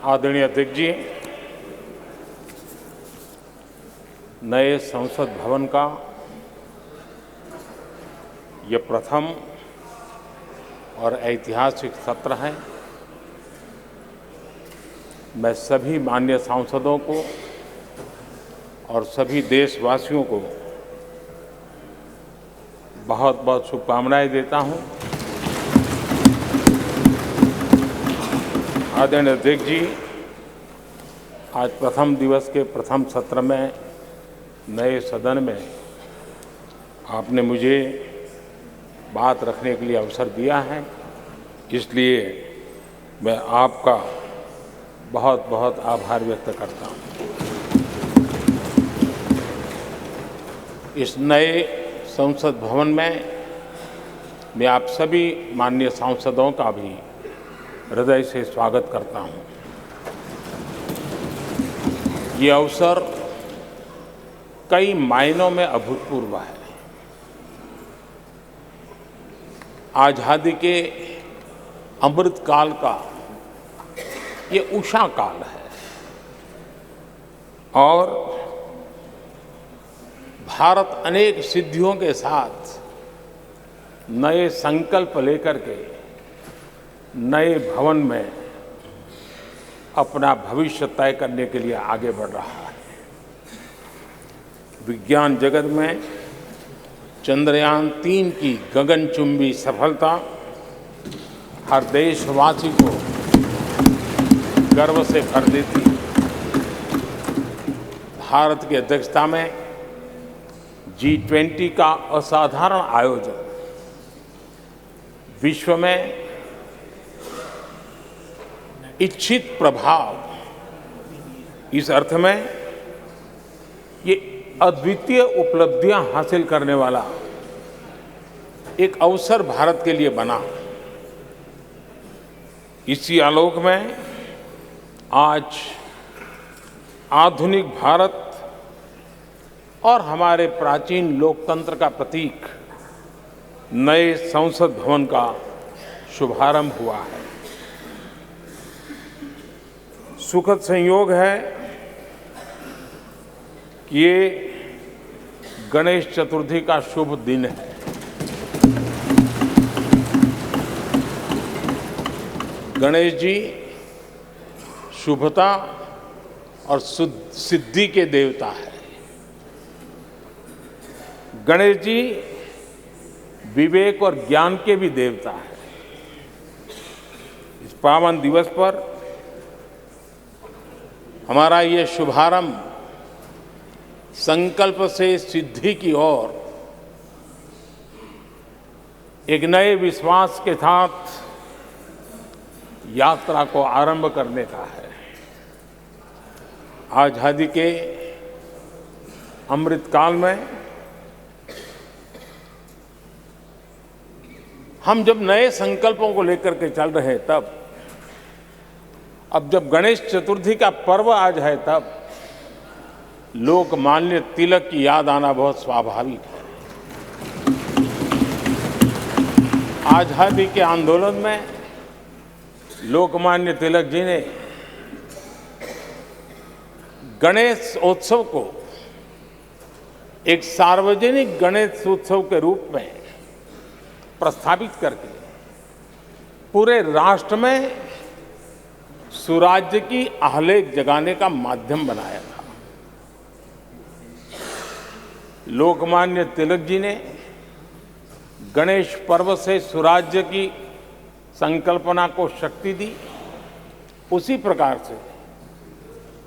आदरणीय अध्यक्ष जी, नए संसद भवन का ये प्रथम और ऐतिहासिक सत्र है। मैं सभी माननीय सांसदों को और सभी देशवासियों को बहुत बहुत शुभकामनाएं देता हूं। आदरणीय अध्यक्ष जी, आज प्रथम दिवस के प्रथम सत्र में नए सदन में आपने मुझे बात रखने के लिए अवसर दिया है, इसलिए मैं आपका बहुत बहुत आभार व्यक्त करता हूं। इस नए संसद भवन में मैं आप सभी माननीय सांसदों का भी हृदय से स्वागत करता हूं। ये अवसर कई मायनों में अभूतपूर्व है। आज़ादी के अमृत काल का ये उषा काल है और भारत अनेक सिद्धियों के साथ नए संकल्प लेकर के नए भवन में अपना भविष्य तय करने के लिए आगे बढ़ रहा है। विज्ञान जगत में चंद्रयान 3 की गगनचुंबी सफलता हर देशवासी को गर्व से भर देती है। भारत की अध्यक्षता में G20 का असाधारण आयोजन विश्व में इच्छित प्रभाव, इस अर्थ में ये अद्वितीय उपलब्धियां हासिल करने वाला एक अवसर भारत के लिए बना। इसी आलोक में आज आधुनिक भारत और हमारे प्राचीन लोकतंत्र का प्रतीक नए संसद भवन का शुभारंभ हुआ है। सुखद संयोग है कि ये गणेश चतुर्थी का शुभ दिन है। गणेश जी शुभता और सिद्धि के देवता है। गणेश जी विवेक और ज्ञान के भी देवता है। इस पावन दिवस पर हमारा ये शुभारंभ संकल्प से सिद्धि की ओर एक नए विश्वास के साथ यात्रा को आरंभ करने का है। आज़ादी के अमृत काल में हम जब नए संकल्पों को लेकर के चल रहे हैं, तब अब जब गणेश चतुर्थी का पर्व आज है, तब लोकमान्य तिलक की याद आना बहुत स्वाभाविक है। आज़ादी के आंदोलन में लोकमान्य तिलक जी ने गणेश उत्सव को एक सार्वजनिक गणेश उत्सव के रूप में प्रस्तावित करके पूरे राष्ट्र में सुराज्य की आहलेख जगाने का माध्यम बनाया था। लोकमान्य तिलक जी ने गणेश पर्व से सुराज्य की संकल्पना को शक्ति दी। उसी प्रकार से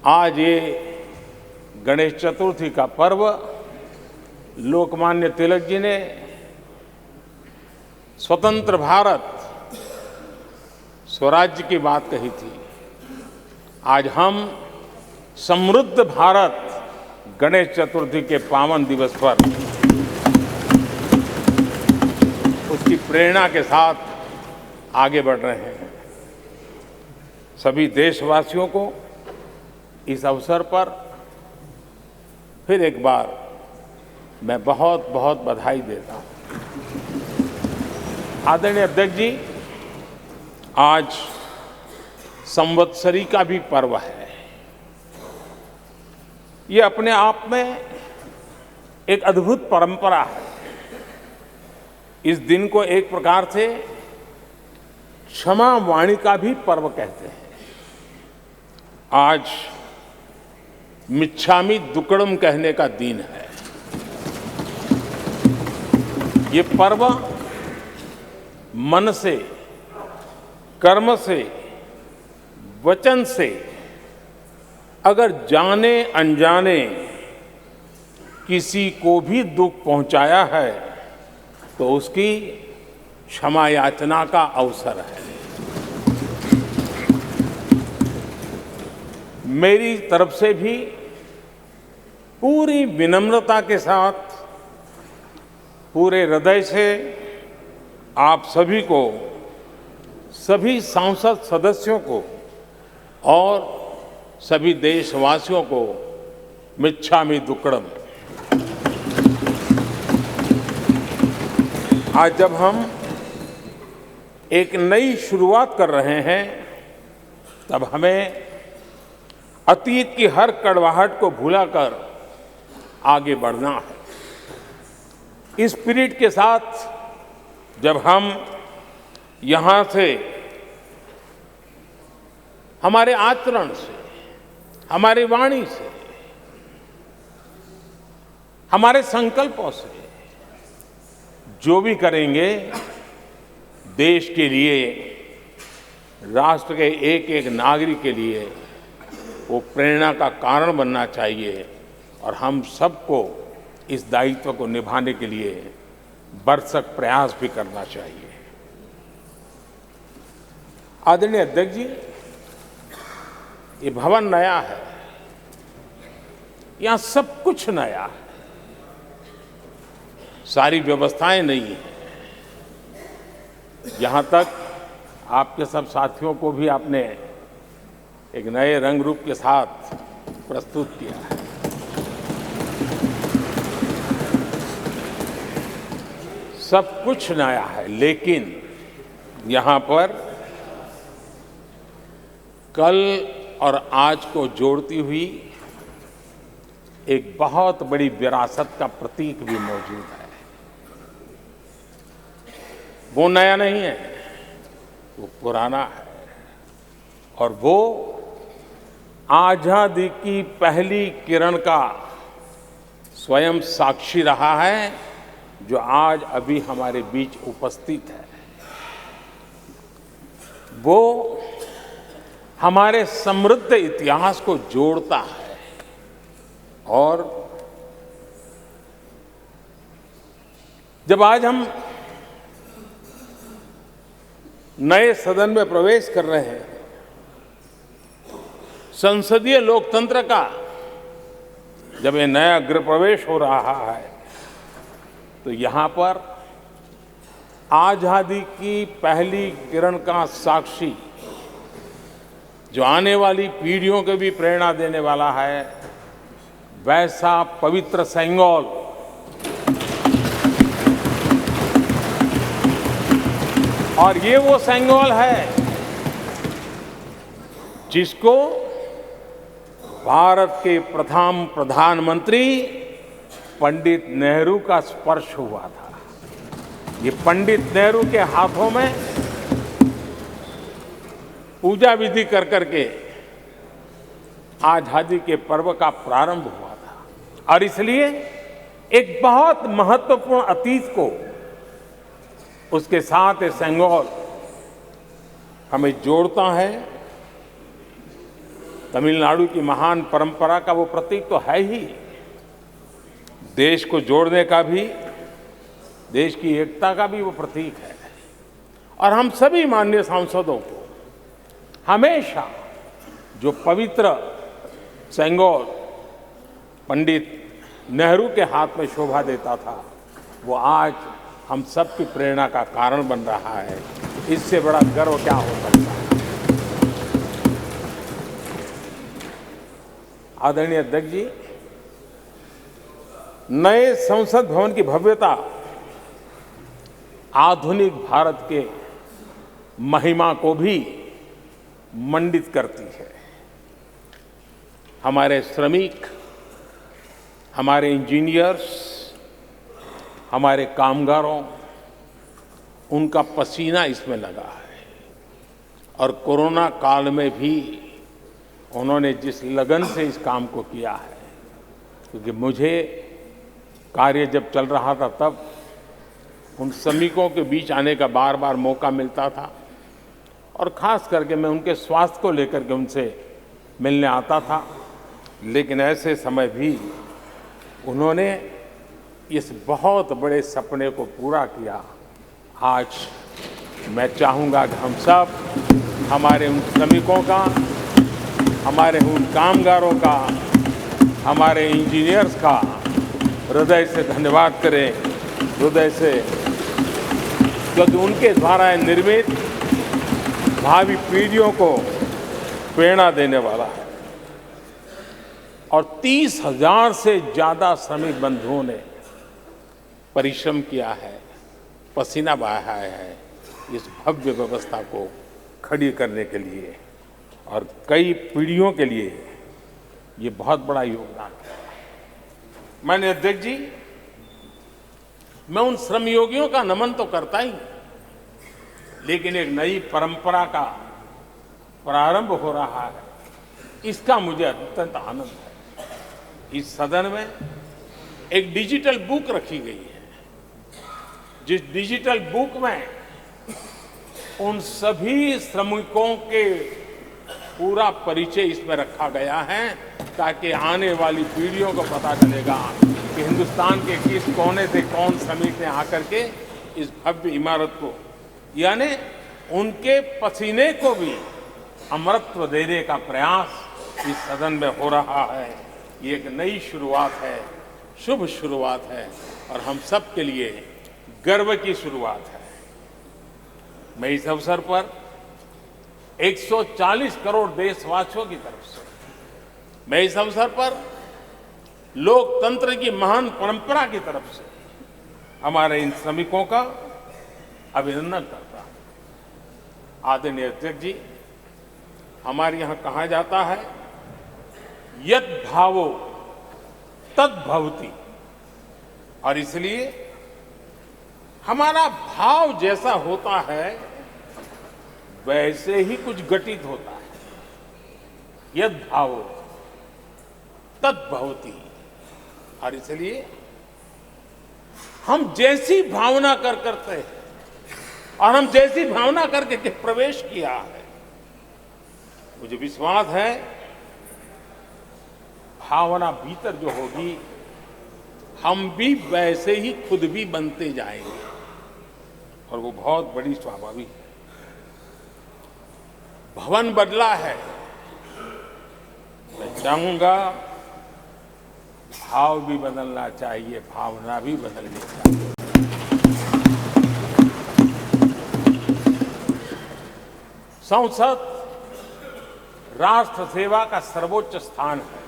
आज ये गणेश चतुर्थी का पर्व लोकमान्य तिलक जी ने स्वतंत्र भारत स्वराज्य की बात कही थी। आज हम समृद्ध भारत गणेश चतुर्थी के पावन दिवस पर उसकी प्रेरणा के साथ आगे बढ़ रहे हैं। सभी देशवासियों को इस अवसर पर फिर एक बार मैं बहुत बहुत बधाई देता हूं। आदरणीय अध्यक्ष जी, आज संवत्सरी का भी पर्व है। ये अपने आप में एक अद्भुत परंपरा है। इस दिन को एक प्रकार से क्षमा वाणी का भी पर्व कहते हैं। आज मिच्छामि दुक्कड़म कहने का दिन है। ये पर्व मन से, कर्म से, वचन से अगर जाने अनजाने किसी को भी दुख पहुंचाया है तो उसकी क्षमा याचना का अवसर है। मेरी तरफ से भी पूरी विनम्रता के साथ, पूरे हृदय से आप सभी को, सभी सांसद सदस्यों को और सभी देशवासियों को मिच्छामि दुक्कड़म। आज जब हम एक नई शुरुआत कर रहे हैं तब हमें अतीत की हर कड़वाहट को भुलाकर आगे बढ़ना है। इस स्पिरिट के साथ जब हम यहाँ से, हमारे आचरण से, हमारी वाणी से, हमारे संकल्पों से जो भी करेंगे, देश के लिए, राष्ट्र के एक एक नागरिक के लिए वो प्रेरणा का कारण बनना चाहिए और हम सबको इस दायित्व को निभाने के लिए भरसक प्रयास भी करना चाहिए। आदरणीय अध्यक्ष जी, ये भवन नया है, यहां सब कुछ नया है, सारी व्यवस्थाएं नई हैं। यहां तक आपके सब साथियों को भी आपने एक नए रंग रूप के साथ प्रस्तुत किया है। सब कुछ नया है, लेकिन यहाँ पर कल और आज को जोड़ती हुई एक बहुत बड़ी विरासत का प्रतीक भी मौजूद है। वो नया नहीं है, वो पुराना है और वो आजादी की पहली किरण का स्वयं साक्षी रहा है, जो आज अभी हमारे बीच उपस्थित है। वो हमारे समृद्ध इतिहास को जोड़ता है और जब आज हम नए सदन में प्रवेश कर रहे हैं, संसदीय लोकतंत्र का जब ये नया गृह प्रवेश हो रहा है, तो यहाँ पर आजादी की पहली किरण का साक्षी, जो आने वाली पीढ़ियों को भी प्रेरणा देने वाला है, वैसा पवित्र सेंगोल और ये वो सेंगोल है जिसको भारत के प्रथम प्रधानमंत्री पंडित नेहरू का स्पर्श हुआ था। ये पंडित नेहरू के हाथों में पूजा विधि कर करके आजादी के पर्व का प्रारंभ हुआ था और इसलिए एक बहुत महत्वपूर्ण अतीत को उसके साथ ये सेंगोल हमें जोड़ता है। तमिलनाडु की महान परंपरा का वो प्रतीक तो है ही, देश को जोड़ने का भी, देश की एकता का भी वो प्रतीक है। और हम सभी माननीय सांसदों को हमेशा जो पवित्र सेंगोल पंडित नेहरू के हाथ में शोभा देता था, वो आज हम सब की प्रेरणा का कारण बन रहा है। इससे बड़ा गर्व क्या हो सकता है। आदरणीय अध्यक्ष जी, नए संसद भवन की भव्यता आधुनिक भारत के महिमा को भी मंडित करती है। हमारे श्रमिक, हमारे इंजीनियर्स, हमारे कामगारों, उनका पसीना इसमें लगा है और कोरोना काल में भी उन्होंने जिस लगन से इस काम को किया है, क्योंकि मुझे कार्य जब चल रहा था तब उन श्रमिकों के बीच आने का बार बार मौका मिलता था और ख़ास करके मैं उनके स्वास्थ्य को लेकर के उनसे मिलने आता था। लेकिन ऐसे समय भी उन्होंने इस बहुत बड़े सपने को पूरा किया। आज मैं चाहूँगा कि हम सब हमारे उन श्रमिकों का, हमारे उन कामगारों का, हमारे इंजीनियर्स का हृदय से धन्यवाद करें, हृदय से, क्योंकि उनके द्वारा निर्मित भावी पीढ़ियों को प्रेरणा देने वाला है। और 30,000 से ज़्यादा श्रमिक बंधुओं ने परिश्रम किया है, पसीना बहाया है इस भव्य व्यवस्था को खड़ी करने के लिए और कई पीढ़ियों के लिए ये बहुत बड़ा योगदान है। माननीय अध्यक्ष जी, मैं उन श्रमयोगियों का नमन तो करता ही, लेकिन एक नई परंपरा का प्रारंभ हो रहा है, इसका मुझे अत्यंत आनंद है। इस सदन में एक डिजिटल बुक रखी गई है, जिस डिजिटल बुक में उन सभी श्रमिकों के पूरा परिचय इसमें रखा गया है, ताकि आने वाली पीढ़ियों को पता चलेगा कि हिंदुस्तान के किस कोने से कौन श्रमिक ने आकर के इस भव्य इमारत को, यानी उनके पसीने को भी अमरत्व देने का प्रयास इस सदन में हो रहा है। ये एक नई शुरुआत है, शुभ शुरुआत है और हम सब के लिए गर्व की शुरुआत है। मैं इस अवसर पर 140 करोड़ देशवासियों की तरफ से, मैं इस अवसर पर लोकतंत्र की महान परंपरा की तरफ से हमारे इन श्रमिकों का अभिनंदन करता हूं। आदरणीय अध्यक्ष जी, हमारे यहां कहा जाता है यत् भावो तद् भवति, और इसलिए हमारा भाव जैसा होता है वैसे ही कुछ घटित होता है। यद् भावो तद् भवति, और इसलिए हम जैसी भावना करते हैं और हम जैसी भावना करके प्रवेश किया है, मुझे विश्वास है भावना भीतर जो होगी हम भी वैसे ही खुद भी बनते जाएंगे और वो बहुत बड़ी स्वाभाविक है। भवन बदला है, मैं चाहूंगा भाव भी बदलना चाहिए, भावना भी बदलनी चाहिए। संसद राष्ट्र सेवा का सर्वोच्च स्थान है।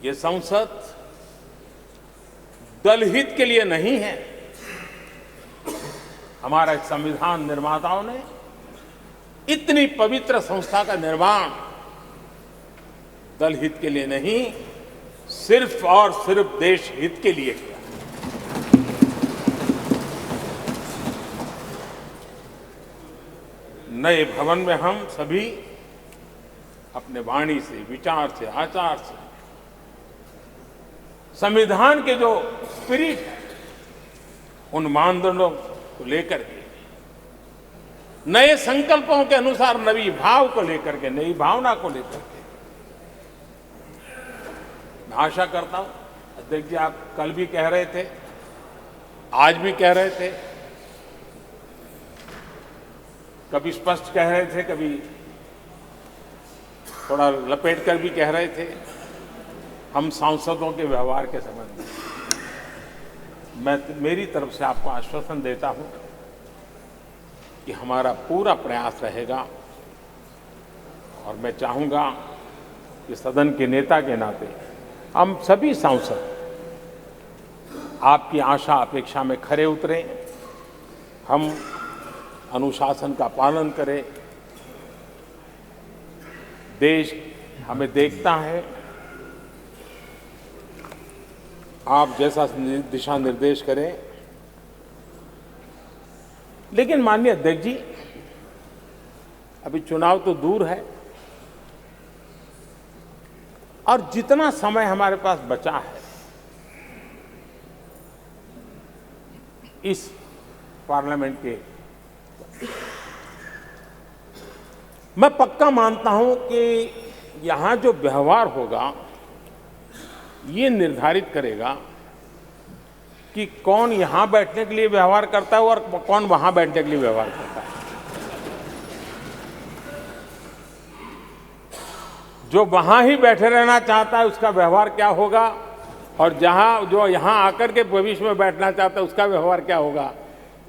ये संसद दलहित के लिए नहीं है। हमारे संविधान निर्माताओं ने इतनी पवित्र संस्था का निर्माण दलहित के लिए नहीं, सिर्फ और सिर्फ देश हित के लिए किया। नए भवन में हम सभी अपने वाणी से, विचार से, आचार से संविधान के जो स्पिरिट है उन मानदंडों को लेकर के, नए संकल्पों के अनुसार नई भाव को लेकर के, नई भावना को लेकर के, मैं आशा करता हूं अध्यक्ष जी, आप कल भी कह रहे थे, आज भी कह रहे थे, कभी स्पष्ट कह रहे थे, कभी थोड़ा लपेट कर भी कह रहे थे, हम सांसदों के व्यवहार के संबंध में मेरी तरफ से आपको आश्वासन देता हूं कि हमारा पूरा प्रयास रहेगा और मैं चाहूंगा कि सदन के नेता के नाते हम सभी सांसद आपकी आशा अपेक्षा में खरे उतरें, हम अनुशासन का पालन करें, देश हमें देखता है, आप जैसा दिशा निर्देश करें। लेकिन माननीय अध्यक्ष जी, अभी चुनाव तो दूर है और जितना समय हमारे पास बचा है इस पार्लियामेंट के, मैं पक्का मानता हूं कि यहां जो व्यवहार होगा ये निर्धारित करेगा कि कौन यहां बैठने के लिए व्यवहार करता है और कौन वहां बैठने के लिए व्यवहार करता है। जो वहां ही बैठे रहना चाहता है उसका व्यवहार क्या होगा, और जो यहां आकर के भविष्य में बैठना चाहता है उसका व्यवहार क्या होगा,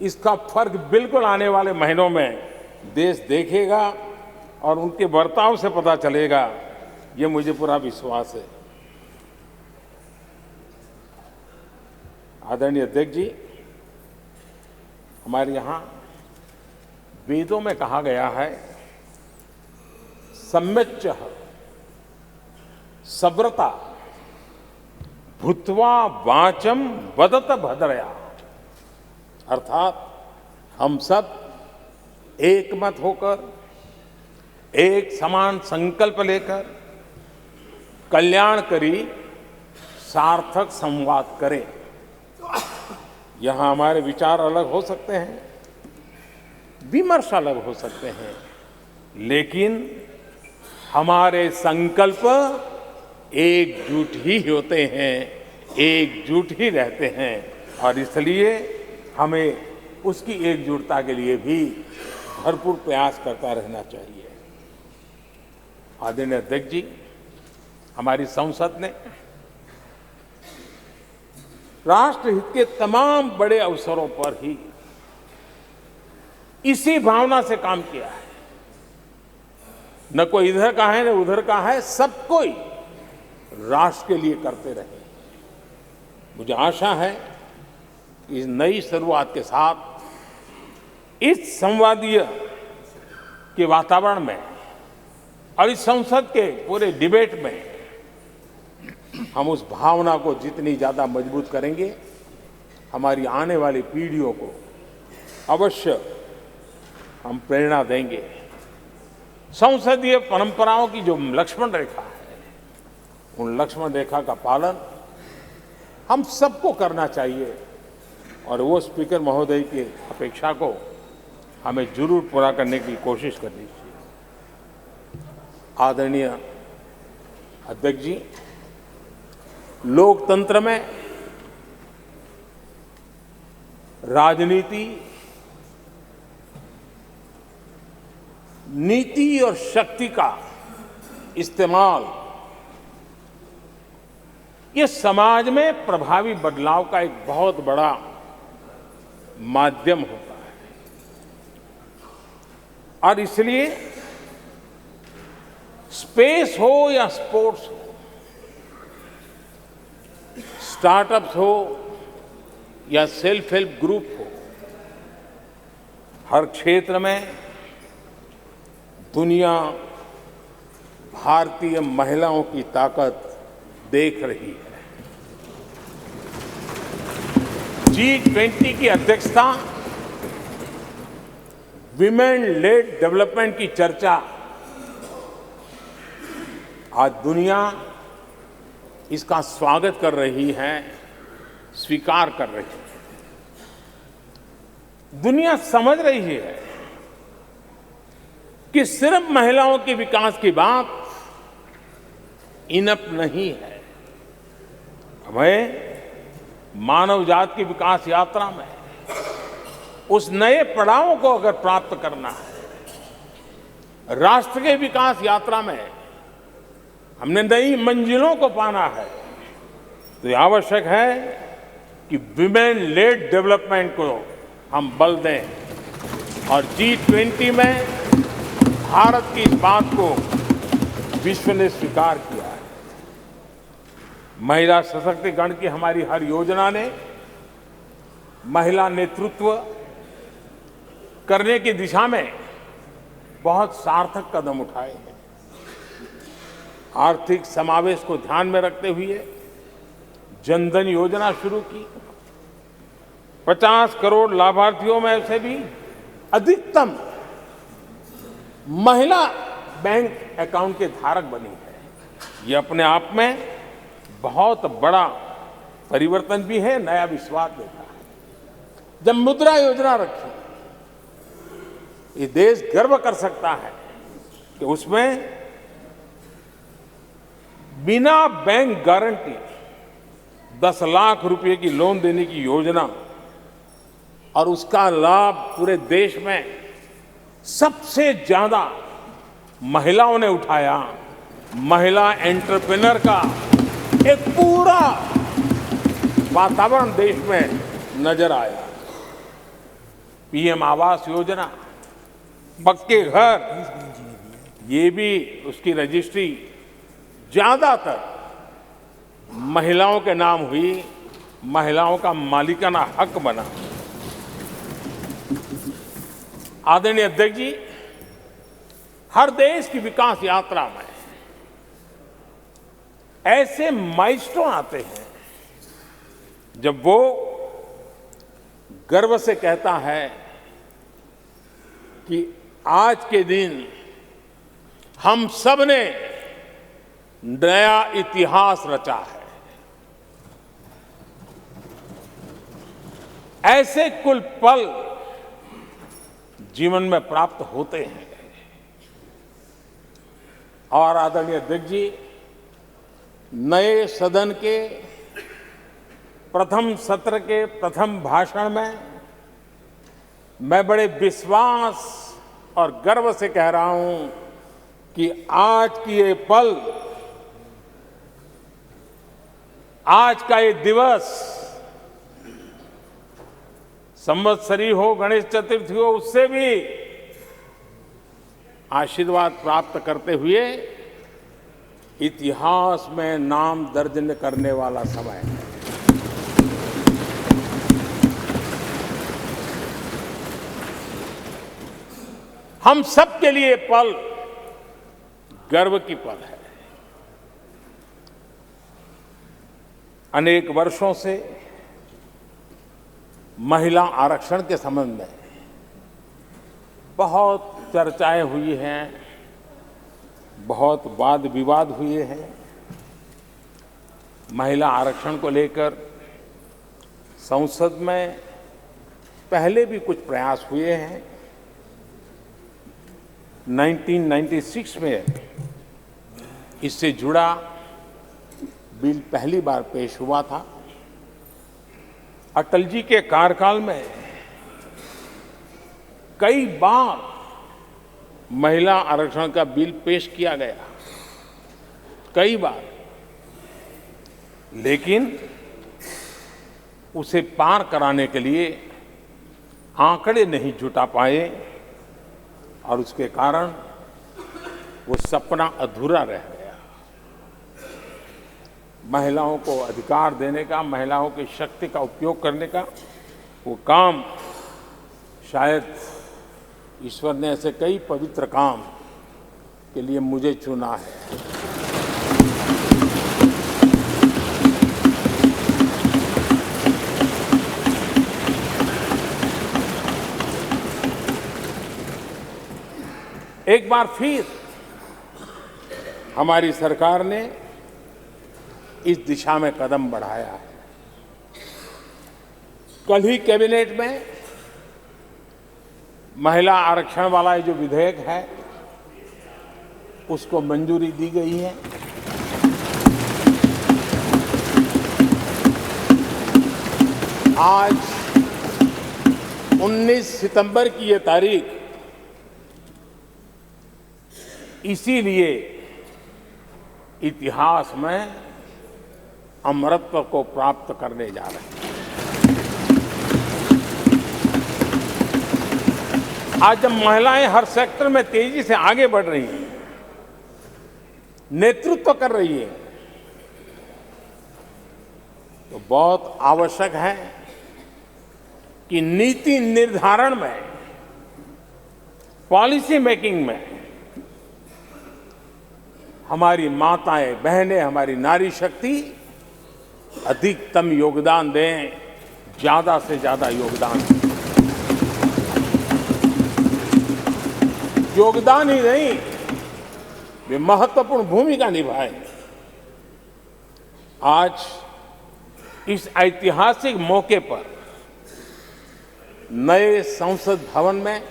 इसका फर्क बिल्कुल आने वाले महीनों में देश देखेगा और उनके बर्ताव से पता चलेगा, ये मुझे पूरा विश्वास है। आदरणीय अध्यक्ष जी, हमारे यहाँ वेदों में कहा गया है, सम्यच्च सब्रता भूत्वा वाचम वदत भद्रया, अर्थात हम सब एक मत होकर, एक समान संकल्प लेकर कल्याणकारी सार्थक संवाद करें। यहाँ हमारे विचार अलग हो सकते हैं, विमर्श अलग हो सकते हैं, लेकिन हमारे संकल्प एकजुट ही होते हैं, एकजुट ही रहते हैं, और इसलिए हमें उसकी एकजुटता के लिए भी भरपूर प्रयास करता रहना चाहिए। आदरणीय अध्यक्ष जी, हमारी संसद ने राष्ट्रहित के तमाम बड़े अवसरों पर ही इसी भावना से काम किया है। न कोई इधर का है न उधर का है, सब कोई राष्ट्र के लिए करते रहे। मुझे आशा है कि इस नई शुरुआत के साथ इस संवादीय के वातावरण में और इस संसद के पूरे डिबेट में हम उस भावना को जितनी ज्यादा मजबूत करेंगे, हमारी आने वाली पीढ़ियों को अवश्य हम प्रेरणा देंगे। संसदीय परंपराओं की जो लक्ष्मण रेखा है, उन लक्ष्मण रेखा का पालन हम सबको करना चाहिए, और वो स्पीकर महोदय की अपेक्षा को हमें जरूर पूरा करने की कोशिश करनी चाहिए। आदरणीय अध्यक्ष जी, लोकतंत्र में राजनीति, नीति और शक्ति का इस्तेमाल ये समाज में प्रभावी बदलाव का एक बहुत बड़ा माध्यम होता है, और इसलिए स्पेस हो या स्पोर्ट्स हो, स्टार्टअप्स हो या सेल्फ हेल्प ग्रुप हो, हर क्षेत्र में दुनिया भारतीय महिलाओं की ताकत देख रही है। G20 की अध्यक्षता, विमेन लेड डेवलपमेंट की चर्चा, आज दुनिया इसका स्वागत कर रही है, स्वीकार कर रही है। दुनिया समझ रही है कि सिर्फ महिलाओं के विकास की बात इनफ नहीं है। हमें मानव जाति की विकास यात्रा में उस नए पड़ाव को अगर प्राप्त करना है, राष्ट्र के विकास यात्रा में हमने नई मंजिलों को पाना है, तो यह आवश्यक है कि विमेन लेड डेवलपमेंट को हम बल दें, और G20 में भारत की इस बात को विश्व ने स्वीकार किया है। महिला सशक्तिकरण की हमारी हर योजना ने महिला नेतृत्व करने की दिशा में बहुत सार्थक कदम उठाए हैं। आर्थिक समावेश को ध्यान में रखते हुए जनधन योजना शुरू की। 50 करोड़ लाभार्थियों में से भी अधिकतम महिला बैंक अकाउंट के धारक बनी है। ये अपने आप में बहुत बड़ा परिवर्तन भी है, नया विश्वास देता है। जब मुद्रा योजना रखी, ये देश गर्व कर सकता है कि उसमें बिना बैंक गारंटी 10 लाख रुपए की लोन देने की योजना, और उसका लाभ पूरे देश में सबसे ज्यादा महिलाओं ने उठाया। महिला एंटरप्रेन्योर का एक पूरा वातावरण देश में नजर आया। पीएम आवास योजना, पक्के घर, ये भी उसकी रजिस्ट्री ज्यादातर महिलाओं के नाम हुई, महिलाओं का मालिकाना हक बना। आदरणीय अध्यक्ष जी, हर देश की विकास यात्रा में ऐसे माइलस्टोन आते हैं जब वो गर्व से कहता है कि आज के दिन हम सब ने नया इतिहास रचा है। ऐसे कुल पल जीवन में प्राप्त होते हैं। और आदरणीय अध्यक्ष जी, नए सदन के प्रथम सत्र के प्रथम भाषण में मैं बड़े विश्वास और गर्व से कह रहा हूं कि आज की ये पल, आज का ये दिवस, संवत्सरी हो, गणेश चतुर्थी हो, उससे भी आशीर्वाद प्राप्त करते हुए इतिहास में नाम दर्ज करने वाला समय है। हम सब के लिए पल गर्व की पल है। अनेक वर्षों से महिला आरक्षण के संबंध में बहुत चर्चाएं हुई हैं, बहुत वाद विवाद हुए हैं। महिला आरक्षण को लेकर संसद में पहले भी कुछ प्रयास हुए हैं। 1996 में इससे जुड़ा बिल पहली बार पेश हुआ था। अटल जी के कार्यकाल में कई बार महिला आरक्षण का बिल पेश किया गया, कई बार, लेकिन उसे पार कराने के लिए आंकड़े नहीं जुटा पाए और उसके कारण वो सपना अधूरा रह गया। महिलाओं को अधिकार देने का, महिलाओं की शक्ति का उपयोग करने का वो काम, शायद ईश्वर ने ऐसे कई पवित्र काम के लिए मुझे चुना है। एक बार फिर हमारी सरकार ने इस दिशा में कदम बढ़ाया है। कल ही कैबिनेट में महिला आरक्षण वाला जो विधेयक है उसको मंजूरी दी गई है। आज 19 सितंबर की ये तारीख इसीलिए इतिहास में अमरत्व को प्राप्त करने जा रहे हैं। आज जब महिलाएं हर सेक्टर में तेजी से आगे बढ़ रही हैं, नेतृत्व कर रही है, तो बहुत आवश्यक है कि नीति निर्धारण में, पॉलिसी मेकिंग में हमारी माताएं, बहनें, हमारी नारी शक्ति अधिकतम योगदान दें, ज़्यादा से ज़्यादा योगदान दें। योगदान ही नहीं, वे महत्वपूर्ण भूमिका निभाएं। आज इस ऐतिहासिक मौके पर नए संसद भवन में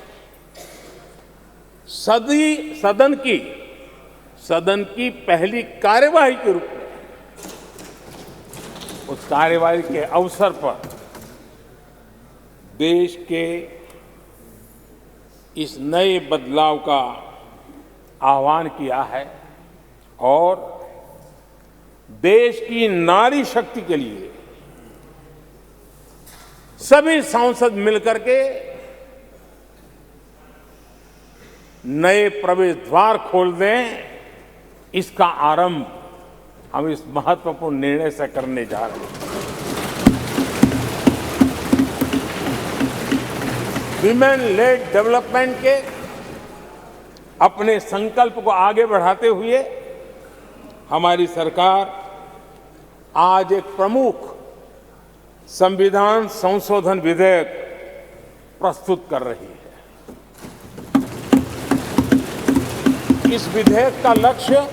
सदन की पहली कार्यवाही के रूप में उस कार्यवाही के अवसर पर देश के इस नए बदलाव का आह्वान किया है और देश की नारी शक्ति के लिए सभी सांसद मिलकर के नए प्रवेश द्वार खोल दें, इसका आरंभ हम इस महत्वपूर्ण निर्णय से करने जा रहे हैं। विमेन लेड डेवलपमेंट के अपने संकल्प को आगे बढ़ाते हुए हमारी सरकार आज एक प्रमुख संविधान संशोधन विधेयक प्रस्तुत कर रही है। इस विधेयक का लक्ष्य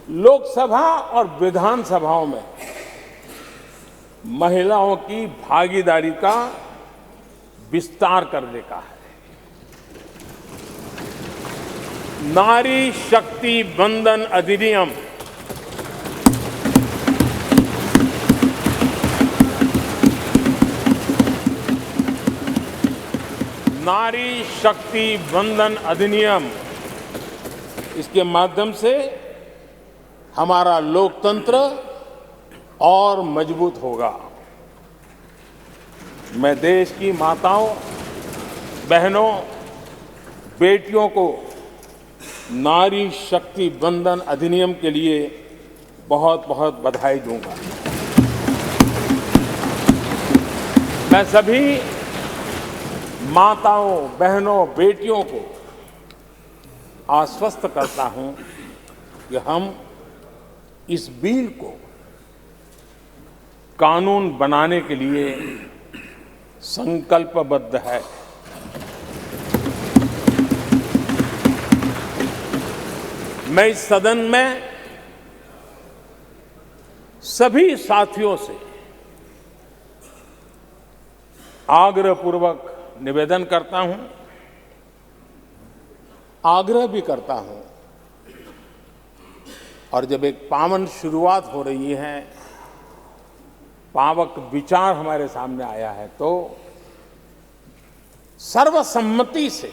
लोकसभा और विधानसभाओं में महिलाओं की भागीदारी का विस्तार करने का है। नारी शक्ति वंदन अधिनियम नारी शक्ति वंदन अधिनियम इसके माध्यम से हमारा लोकतंत्र और मजबूत होगा। मैं देश की माताओं, बहनों, बेटियों को नारी शक्ति वंदन अधिनियम के लिए बहुत बहुत बधाई दूंगा। मैं सभी माताओं, बहनों, बेटियों को आश्वस्त करता हूं कि हम इस बिल को कानून बनाने के लिए संकल्पबद्ध है। मैं इस सदन में सभी साथियों से आग्रहपूर्वक निवेदन करता हूं, आग्रह भी करता हूं, और जब एक पावन शुरुआत हो रही है, पावक विचार हमारे सामने आया है, तो सर्वसम्मति से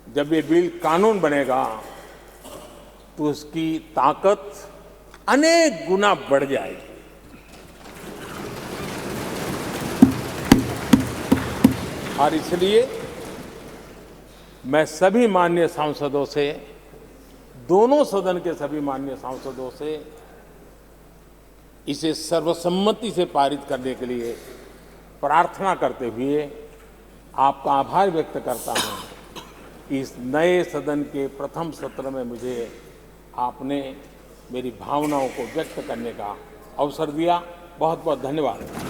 जब ये बिल कानून बनेगा तो उसकी ताकत अनेक गुना बढ़ जाएगी। और इसलिए मैं सभी माननीय सांसदों से, दोनों सदन के सभी माननीय सांसदों से इसे सर्वसम्मति से पारित करने के लिए प्रार्थना करते हुए आपका आभार व्यक्त करता हूं कि इस नए सदन के प्रथम सत्र में मुझे आपने मेरी भावनाओं को व्यक्त करने का अवसर दिया। बहुत बहुत धन्यवाद।